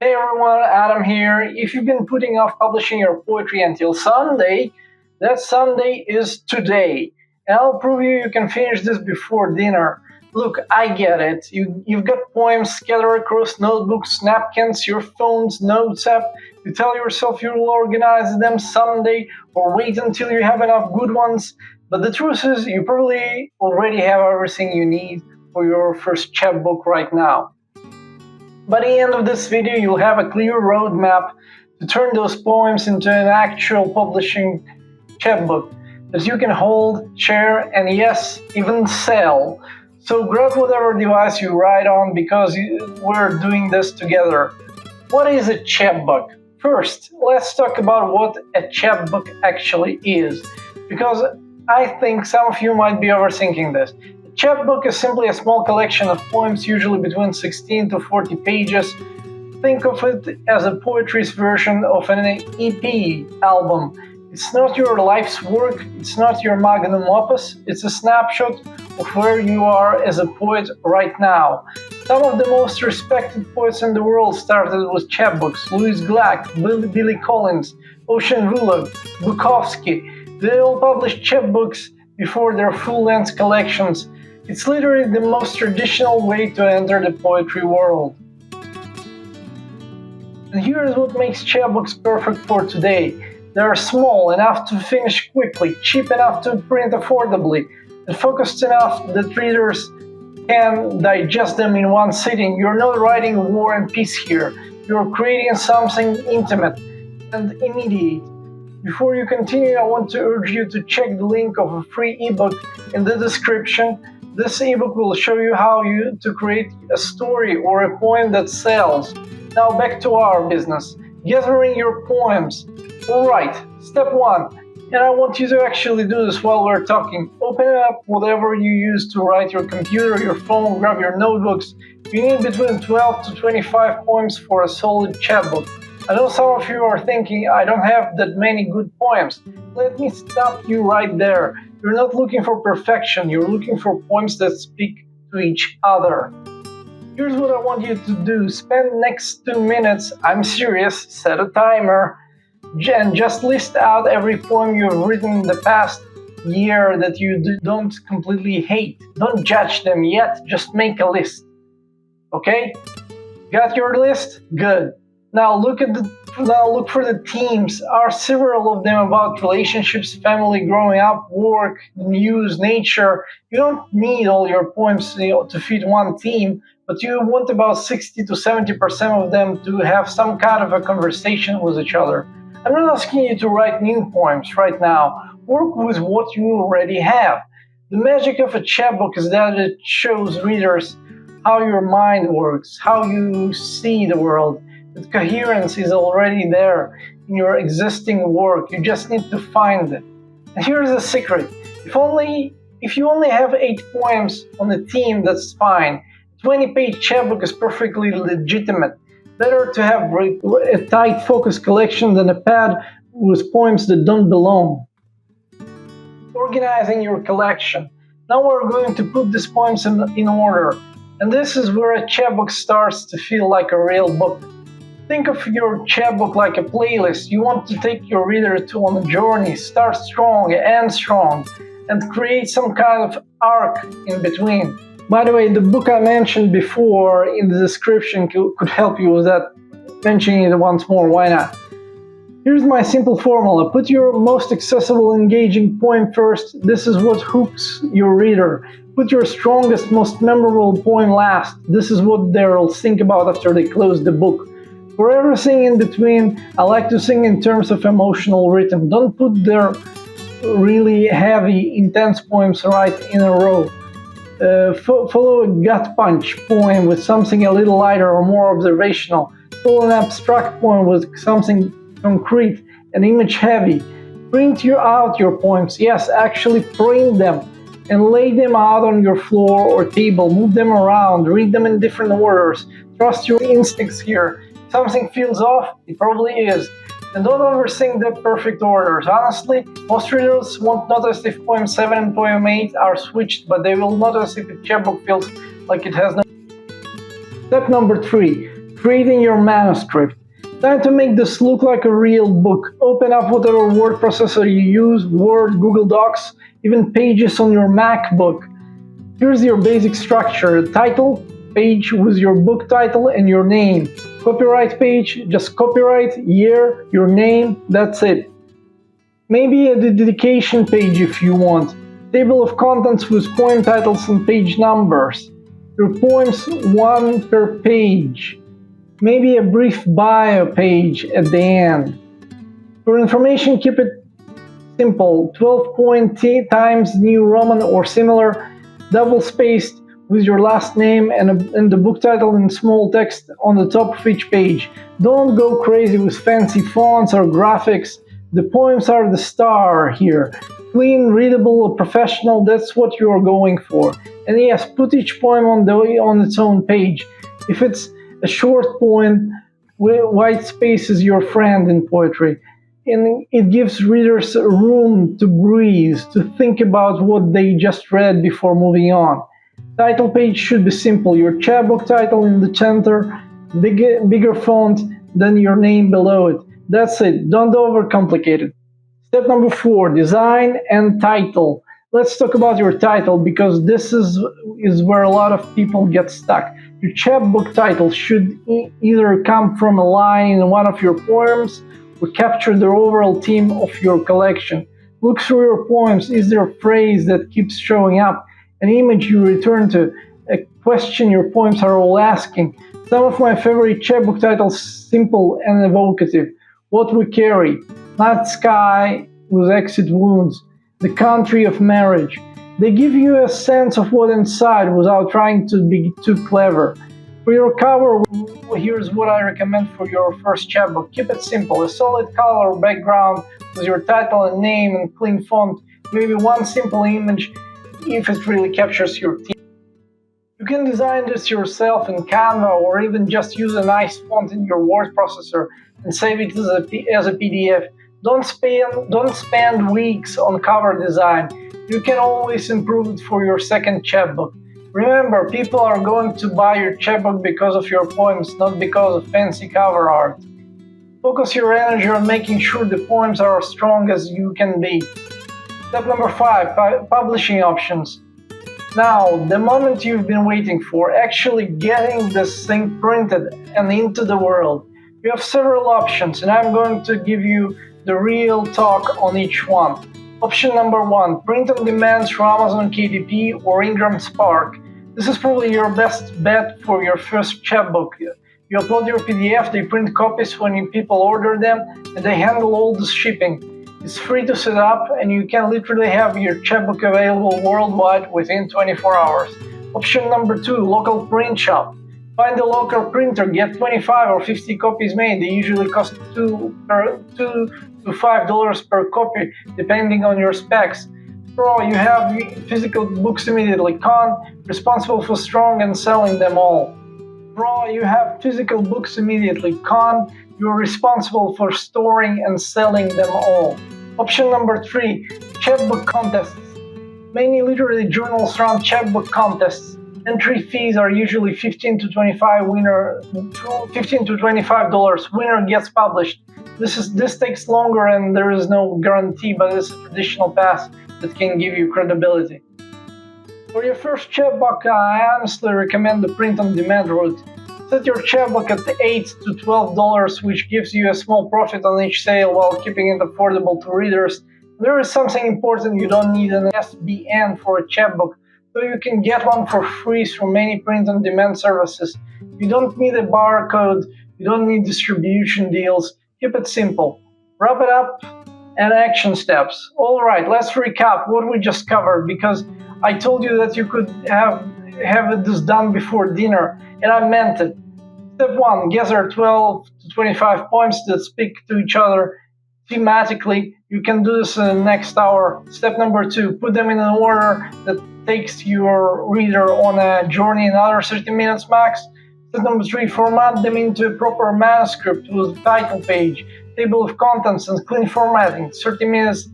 Hey everyone, Adam here. If you've been putting off publishing your poetry until Sunday, that Sunday is today. And I'll prove you can finish this before dinner. Look, I get it. You've got poems scattered across notebooks, napkins, your phone's notes app. You tell yourself you'll organize them someday or wait until you have enough good ones. But the truth is, you probably already have everything you need for your first chapbook right now. By the end of this video, you'll have a clear roadmap to turn those poems into an actual publishing chapbook that you can hold, share, and yes, even sell. So grab whatever device you write on because we're doing this together. What is a chapbook? First, let's talk about what a chapbook actually is, because I think some of you might be overthinking this. A chapbook is simply a small collection of poems, usually between 16 to 40 pages. Think of it as a poetry's version of an EP album. It's not your life's work, it's not your magnum opus, it's a snapshot of where you are as a poet right now. Some of the most respected poets in the world started with chapbooks. Louis Gluck, Billy Collins, Ocean Vuong, Bukowski. They all published chapbooks before their full-length collections. It's literally the most traditional way to enter the poetry world. And here's what makes chapbooks perfect for today. They are small enough to finish quickly, cheap enough to print affordably, and focused enough that readers can digest them in one sitting. You're not writing War and Peace here. You're creating something intimate and immediate. Before you continue, I want to urge you to check the link of a free ebook in the description. This ebook will show you how to create a story or a poem that sells. Now back to our business. Gathering your poems. Alright, step 1. And I want you to actually do this while we're talking. Open up whatever you use to write, your computer, your phone, grab your notebooks. You need between 12 to 25 poems for a solid chapbook. I know some of you are thinking, I don't have that many good poems. Let me stop you right there. You're not looking for perfection, you're looking for poems that speak to each other. Here's what I want you to do. Spend next 2 minutes, I'm serious, set a timer, and just list out every poem you've written in the past year that you don't completely hate. Don't judge them yet, just make a list. Okay? Got your list? Good. Now look for the themes. Are several of them about relationships, family, growing up, work, news, nature? You don't need all your poems to fit one theme, but you want about 60 to 70% of them to have some kind of a conversation with each other. I'm not asking you to write new poems right now. Work with what you already have. The magic of a chapbook is that it shows readers how your mind works, how you see the world. The coherence is already there in your existing work. You just need to find it. And here's the secret. If you only have 8 poems on a theme, that's fine. 20-page chapbook is perfectly legitimate. Better to have a tight focus collection than a pad with poems that don't belong. Organizing your collection. Now we're going to put these poems in order. And this is where a chapbook starts to feel like a real book. Think of your chapbook like a playlist. You want to take your reader on a journey, start strong, end strong, and create some kind of arc in between. By the way, the book I mentioned before in the description could help you with that. Mentioning it once more, why not? Here's my simple formula. Put your most accessible, engaging poem first. This is what hooks your reader. Put your strongest, most memorable poem last. This is what they'll think about after they close the book. For everything in between, I like to sing in terms of emotional rhythm. Don't put their really heavy, intense poems right in a row. Follow a gut punch poem with something a little lighter or more observational. Follow an abstract poem with something concrete and image heavy. Print out your poems. Yes, actually print them and lay them out on your floor or table. Move them around. Read them in different orders. Trust your instincts here. If something feels off, it probably is. And don't overthink the perfect orders. Honestly, most readers won't notice if poem 7 and poem 8 are switched, but they will notice if the chapbook feels like it has no... Step number 3. Creating your manuscript. Time to make this look like a real book. Open up whatever word processor you use, Word, Google Docs, even Pages on your MacBook. Here's your basic structure. Title page with your book title and your name. Copyright page, just copyright, year, your name, that's it. Maybe a dedication page if you want. Table of contents with poem titles and page numbers. Your poems, one per page. Maybe a brief bio page at the end. For information, keep it simple. 12-point Times New Roman or similar, double-spaced with your last name and the book title in small text on the top of each page. Don't go crazy with fancy fonts or graphics. The poems are the star here. Clean, readable, professional, that's what you are going for. And yes, put each poem on its own page. If it's a short poem, white space is your friend in poetry. And it gives readers room to breathe, to think about what they just read before moving on. Title page should be simple. Your chapbook title in the center, bigger font than your name below it. That's it. Don't overcomplicate it. Step number 4, design and title. Let's talk about your title because this is where a lot of people get stuck. Your chapbook title should either come from a line in one of your poems or capture the overall theme of your collection. Look through your poems. Is there a phrase that keeps showing up? An image you return to? A question your poems are all asking? Some of my favorite chapbook titles, simple and evocative. What We Carry, Night Sky with Exit Wounds, The Country of Marriage. They give you a sense of what's inside without trying to be too clever. For your cover, here's what I recommend for your first chapbook. Keep it simple, a solid color background with your title and name and clean font, maybe one simple image if it really captures your theme. You can design this yourself in Canva or even just use a nice font in your word processor and save it as a PDF. Don't spend weeks on cover design. You can always improve it for your second chapbook. Remember, people are going to buy your chapbook because of your poems, not because of fancy cover art. Focus your energy on making sure the poems are as strong as you can be. Step number 5, publishing options. Now, the moment you've been waiting for, actually getting this thing printed and into the world. You have several options, and I'm going to give you the real talk on each one. Option number 1, print on demand through Amazon KDP or Ingram Spark. This is probably your best bet for your first chapbook. You upload your PDF, they print copies when people order them, and they handle all the shipping. It's free to set up, and you can literally have your chapbook available worldwide within 24 hours. Option number 2, local print shop. Find a local printer, get 25 or 50 copies made. They usually cost $2 to $5 per copy, depending on your specs. Pro, you have physical books immediately. Con, responsible for storing and selling them all. Pro, you have physical books immediately. Con, you're responsible for storing and selling them all. Option number 3, chapbook contests. Many literary journals run chapbook contests. Entry fees are usually $15 to $25. Winner gets published. This takes longer and there is no guarantee, but it's a traditional path that can give you credibility. For your first chapbook, I honestly recommend the print-on-demand route. Set your chapbook at $8 to $12, which gives you a small profit on each sale while keeping it affordable to readers. There is something important: you don't need an SBN for a chapbook, so you can get one for free through many print-on-demand services. You don't need a barcode, you don't need distribution deals. Keep it simple. Wrap it up and action steps. Alright, let's recap what we just covered, because I told you that you could have this done before dinner, and I meant it. Step 1, gather 12 to 25 poems that speak to each other thematically. You can do this in the next hour. Step number 2, put them in an order that takes your reader on a journey in another 30 minutes max. Step number 3, format them into a proper manuscript with title page, table of contents, and clean formatting. 30 minutes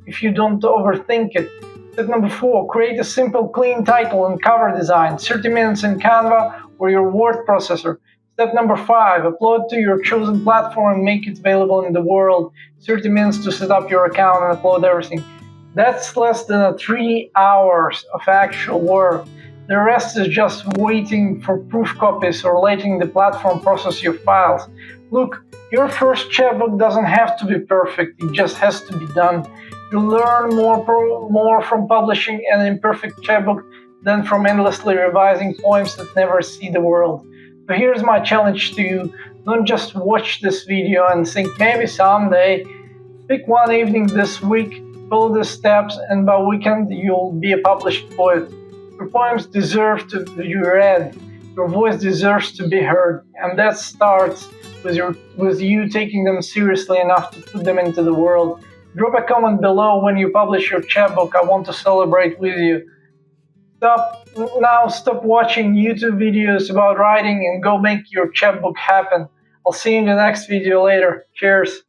if you don't overthink it. Step number 4, create a simple, clean title and cover design. 30 minutes in Canva or your word processor. Step number 5, upload to your chosen platform and make it available in the world. 30 minutes to set up your account and upload everything. That's less than 3 hours of actual work. The rest is just waiting for proof copies or letting the platform process your files. Look, your first chapbook doesn't have to be perfect, it just has to be done. You'll learn more from publishing an imperfect chapbook than from endlessly revising poems that never see the world. So here's my challenge to you. Don't just watch this video and think maybe someday. Pick one evening this week, follow the steps, and by weekend you'll be a published poet. Your poems deserve to be read. Your voice deserves to be heard. And that starts with you taking them seriously enough to put them into the world. Drop a comment below when you publish your chapbook. I want to celebrate with you. Stop watching YouTube videos about writing and go make your chapbook happen. I'll see you in the next video later. Cheers.